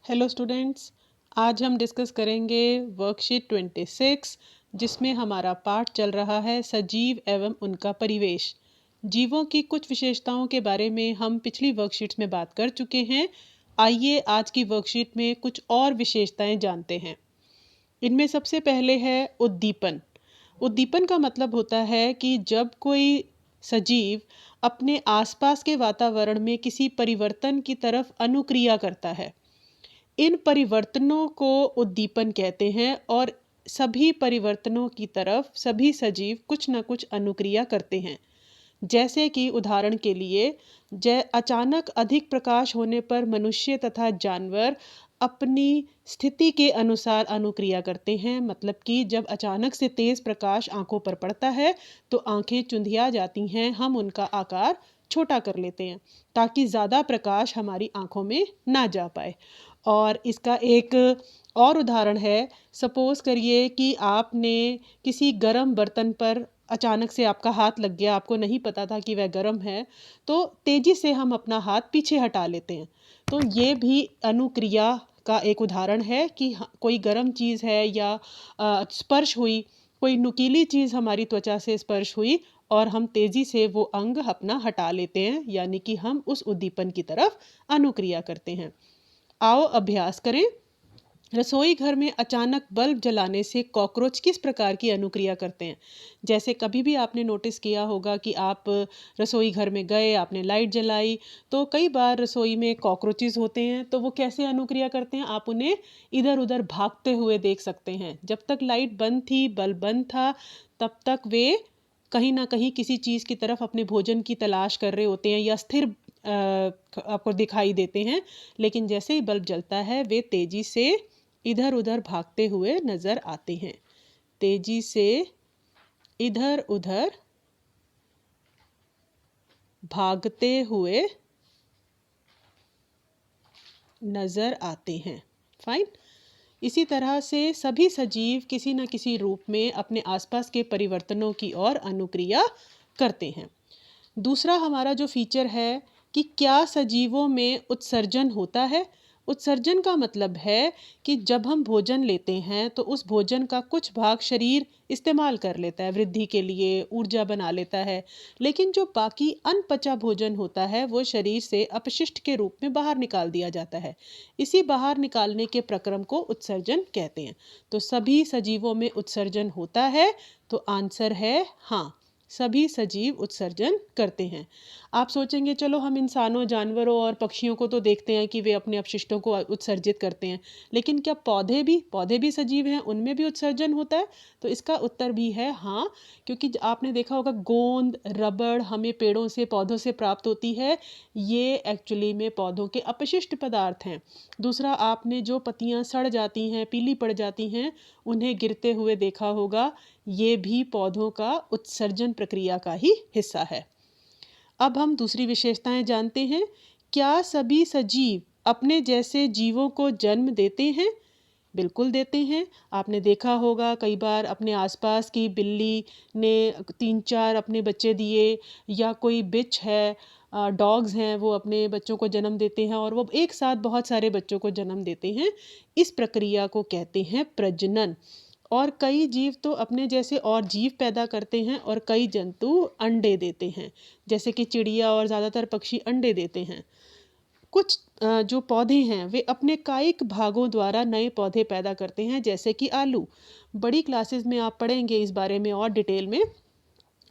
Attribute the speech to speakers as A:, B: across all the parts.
A: Hello students, आज हम discuss करेंगे वर्कशीट 26 जिसमें हमारा पाठ चल रहा है सजीव एवं उनका परिवेश। जीवों की कुछ विशेषताओं के बारे में हम पिछली वर्कशीट्स में बात कर चुके हैं। आइए आज की वर्कशीट में कुछ और विशेषताएं जानते हैं। इनमें सबसे पहले है उद्दीपन। उद्दीपन का मतलब होता है कि जब कोई सजीव अपने आसपास के वातावरण में किसी परिवर्तन की तरफ अनुक्रिया करता है। इन परिवर्तनों को उद्दीपन कहते हैं और सभी परिवर्तनों की तरफ सभी सजीव कुछ न कुछ अनुक्रिया करते हैं। जैसे कि उदाहरण के लिए अचानक अधिक प्रकाश होने पर मनुष्य तथा जानवर अपनी स्थिति के अनुसार अनुक्रिया करते हैं। मतलब कि जब अचानक से तेज प्रकाश आंखों पर पड़ता है तो आंखें चुंधिया जाती हैं, हम उनका आकार छोटा कर लेते हैं ताकि ज़्यादा प्रकाश हमारी आंखों में ना जा पाए। और इसका एक और उदाहरण है, सपोज़ करिए कि आपने किसी गर्म बर्तन पर अचानक से आपका हाथ लग गया, आपको नहीं पता था कि वह गर्म है, तो तेज़ी से हम अपना हाथ पीछे हटा लेते हैं। तो ये भी अनुक्रिया का एक उदाहरण है कि कोई गर्म चीज़ है या स्पर्श हुई, कोई नुकीली चीज़ हमारी त्वचा से स्पर्श हुई और हम तेज़ी से वो अंग अपना हटा लेते हैं, यानी कि हम उस उद्दीपन की तरफ अनुक्रिया करते हैं। आओ अभ्यास करें। रसोई घर में अचानक बल्ब जलाने से कॉकरोच किस प्रकार की अनुक्रिया करते हैं? जैसे कभी भी आपने नोटिस किया होगा कि आप रसोई घर में गए, आपने लाइट जलाई, तो कई बार रसोई में कॉकरोचेस होते हैं, तो वो कैसे अनुक्रिया करते हैं? आप उन्हें इधर उधर भागते हुए देख सकते हैं। जब तक लाइट बंद थी, बल्ब बंद था, तब तक वे कहीं ना कहीं किसी चीज़ की तरफ अपने भोजन की तलाश कर रहे होते हैं या स्थिर आपको दिखाई देते हैं। लेकिन जैसे ही बल्ब जलता है वे तेज़ी से इधर उधर भागते हुए नजर आते हैं। तेजी से इधर उधर भागते हुए नजर आते हैं। फाइन। इसी तरह से सभी सजीव किसी न किसी रूप में अपने आसपास के परिवर्तनों की ओर अनुक्रिया करते हैं। दूसरा हमारा जो फीचर है कि क्या सजीवों में उत्सर्जन होता है। उत्सर्जन का मतलब है कि जब हम भोजन लेते हैं तो उस भोजन का कुछ भाग शरीर इस्तेमाल कर लेता है, वृद्धि के लिए ऊर्जा बना लेता है, लेकिन जो बाकी अनपचा भोजन होता है वो शरीर से अपशिष्ट के रूप में बाहर निकाल दिया जाता है। इसी बाहर निकालने के प्रक्रम को उत्सर्जन कहते हैं। तो सभी सजीवों में उत्सर्जन होता है, तो आंसर है हाँ, सभी सजीव उत्सर्जन करते हैं। आप सोचेंगे चलो हम इंसानों, जानवरों और पक्षियों को तो देखते हैं कि वे अपने अपशिष्टों को उत्सर्जित करते हैं, लेकिन क्या पौधे भी सजीव हैं, उनमें भी उत्सर्जन होता है? तो इसका उत्तर भी है हाँ, क्योंकि आपने देखा होगा गोंद, रबड़ हमें पेड़ों से, पौधों से प्राप्त होती है। ये एक्चुअली में पौधों के अपशिष्ट पदार्थ हैं। दूसरा, आपने जो पत्तियां सड़ जाती हैं, पीली पड़ जाती हैं, उन्हें गिरते हुए देखा होगा, ये भी पौधों का उत्सर्जन प्रक्रिया का ही हिस्सा है। अब हम दूसरी विशेषताएं जानते हैं। क्या सभी सजीव अपने जैसे जीवों को जन्म देते हैं? बिल्कुल देते हैं। आपने देखा होगा कई बार अपने आसपास की बिल्ली ने 3-4 अपने बच्चे दिए, या कोई बिच है, डॉग्स हैं, वो अपने बच्चों को जन्म देते हैं और वो एक साथ बहुत सारे बच्चों को जन्म देते हैं। इस प्रक्रिया को कहते हैं प्रजनन। और कई जीव तो अपने जैसे और जीव पैदा करते हैं और कई जंतु अंडे देते हैं, जैसे कि चिड़िया और ज़्यादातर पक्षी अंडे देते हैं। कुछ जो पौधे हैं वे अपने कायिक भागों द्वारा नए पौधे पैदा करते हैं, जैसे कि आलू। बड़ी क्लासेस में आप पढ़ेंगे इस बारे में और डिटेल में।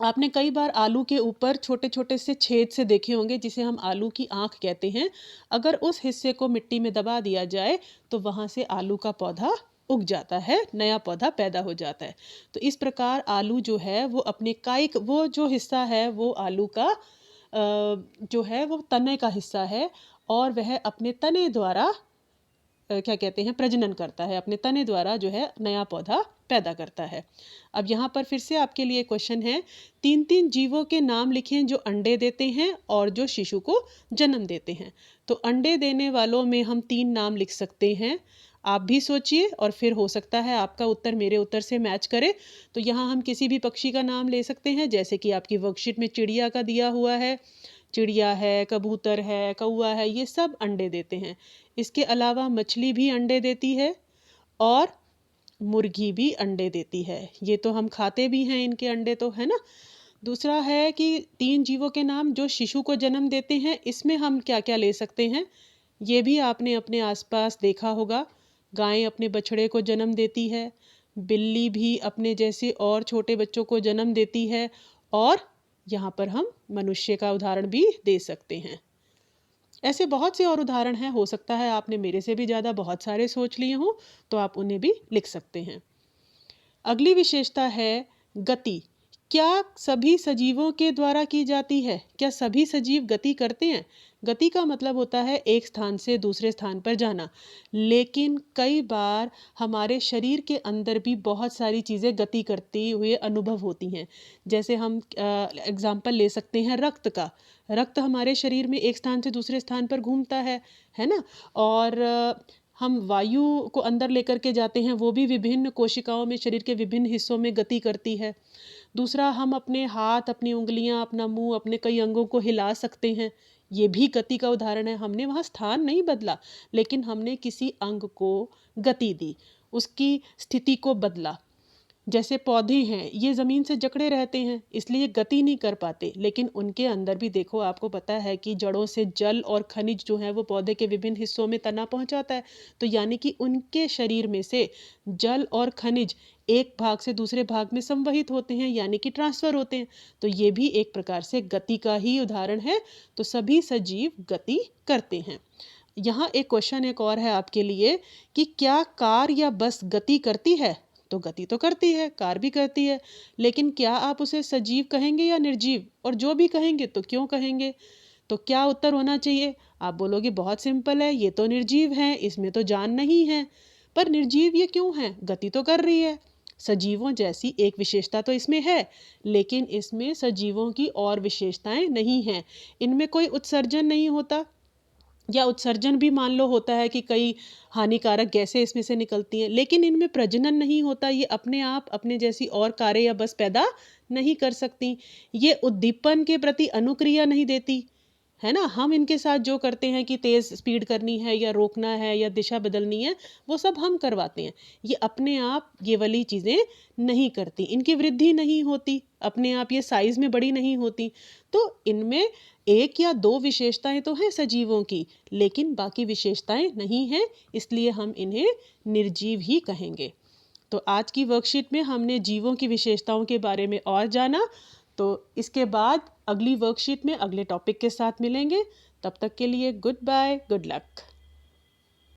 A: आपने कई बार आलू के ऊपर छोटे छोटे से छेद से देखे होंगे, जिसे हम आलू की आंख कहते हैं। अगर उस हिस्से को मिट्टी में दबा दिया जाए तो वहाँ से आलू का पौधा उग जाता है, नया पौधा पैदा हो जाता है। तो इस प्रकार आलू जो है वो अपने कायिक, वो जो हिस्सा है वो आलू का जो है वो तने का हिस्सा है, और वह अपने तने द्वारा क्या कहते हैं, प्रजनन करता है, अपने तने द्वारा जो है नया पौधा पैदा करता है। अब यहाँ पर फिर से आपके लिए क्वेश्चन है, 3-3 जीवों के नाम लिखें जो अंडे देते हैं और जो शिशु को जन्म देते हैं। तो अंडे देने वालों में हम 3 नाम लिख सकते हैं। आप भी सोचिए और फिर हो सकता है आपका उत्तर मेरे उत्तर से मैच करे। तो यहाँ हम किसी भी पक्षी का नाम ले सकते हैं, जैसे कि आपकी वर्कशीट में चिड़िया का दिया हुआ है। चिड़िया है, कबूतर है, कौवा है, ये सब अंडे देते हैं। इसके अलावा मछली भी अंडे देती है और मुर्गी भी अंडे देती है। ये तो हम खाते भी हैं इनके अंडे तो, है ना। दूसरा है कि 3 जीवों के नाम जो शिशु को जन्म देते हैं, इसमें हम क्या क्या ले सकते हैं, ये भी आपने अपने आसपास देखा होगा। गाय अपने बछड़े को जन्म देती है, बिल्ली भी अपने जैसे और छोटे बच्चों को जन्म देती है, और यहाँ पर हम मनुष्य का उदाहरण भी दे सकते हैं। ऐसे बहुत से और उदाहरण हैं, हो सकता है आपने मेरे से भी ज़्यादा बहुत सारे सोच लिए हों, तो आप उन्हें भी लिख सकते हैं। अगली विशेषता है गति। क्या सभी सजीवों के द्वारा की जाती है? क्या सभी सजीव गति करते हैं? गति का मतलब होता है एक स्थान से दूसरे स्थान पर जाना, लेकिन कई बार हमारे शरीर के अंदर भी बहुत सारी चीज़ें गति करती हुए अनुभव होती हैं। जैसे हम एग्जाम्पल ले सकते हैं रक्त का। रक्त हमारे शरीर में एक स्थान से दूसरे स्थान पर घूमता है ना। और हम वायु को अंदर लेकर के जाते हैं, वो भी विभिन्न कोशिकाओं में शरीर के विभिन्न हिस्सों में गति करती है। दूसरा, हम अपने हाथ, अपनी उंगलियां, अपना मुंह, अपने कई अंगों को हिला सकते हैं, ये भी गति का उदाहरण है। हमने वहाँ स्थान नहीं बदला, लेकिन हमने किसी अंग को गति दी, उसकी स्थिति को बदला। जैसे पौधे हैं, ये ज़मीन से जकड़े रहते हैं, इसलिए गति नहीं कर पाते, लेकिन उनके अंदर भी देखो, आपको पता है कि जड़ों से जल और खनिज जो है वो पौधे के विभिन्न हिस्सों में तना पहुंचाता है। तो यानी कि उनके शरीर में से जल और खनिज एक भाग से दूसरे भाग में संवहित होते हैं, यानी कि ट्रांसफर होते हैं। तो ये भी एक प्रकार से गति का ही उदाहरण है। तो सभी सजीव गति करते हैं। यहाँ एक क्वेश्चन एक और है आपके लिए कि क्या कार या बस गति करती है? तो गति तो करती है, कार भी करती है, लेकिन क्या आप उसे सजीव कहेंगे या निर्जीव? और जो भी कहेंगे तो क्यों कहेंगे? तो क्या उत्तर होना चाहिए? आप बोलोगे बहुत सिंपल है, ये तो निर्जीव है, इसमें तो जान नहीं है। पर निर्जीव ये क्यों है? गति तो कर रही है। सजीवों जैसी एक विशेषता तो इसमें है, लेकिन इसमें सजीवों की और विशेषताएं नहीं हैं। इनमें कोई उत्सर्जन नहीं होता, या उत्सर्जन भी मान लो होता है कि कई हानिकारक गैसें इसमें से निकलती हैं, लेकिन इनमें प्रजनन नहीं होता। ये अपने आप अपने जैसी और कार्य या बस पैदा नहीं कर सकती। ये उद्दीपन के प्रति अनुक्रिया नहीं देती, है ना। हम इनके साथ जो करते हैं कि तेज़ स्पीड करनी है या रोकना है या दिशा बदलनी है, वो सब हम करवाते हैं। ये अपने आप ये वाली चीज़ें नहीं करती, इनकी वृद्धि नहीं होती, अपने आप ये साइज़ में बड़ी नहीं होती। तो इनमें एक या दो विशेषताएं तो हैं सजीवों की, लेकिन बाकी विशेषताएं नहीं हैं, इसलिए हम इन्हें निर्जीव ही कहेंगे। तो आज की वर्कशीट में हमने जीवों की विशेषताओं के बारे में और जाना। तो इसके बाद अगली वर्कशीट में अगले टॉपिक के साथ मिलेंगे। तब तक के लिए गुड बाय, गुड लक।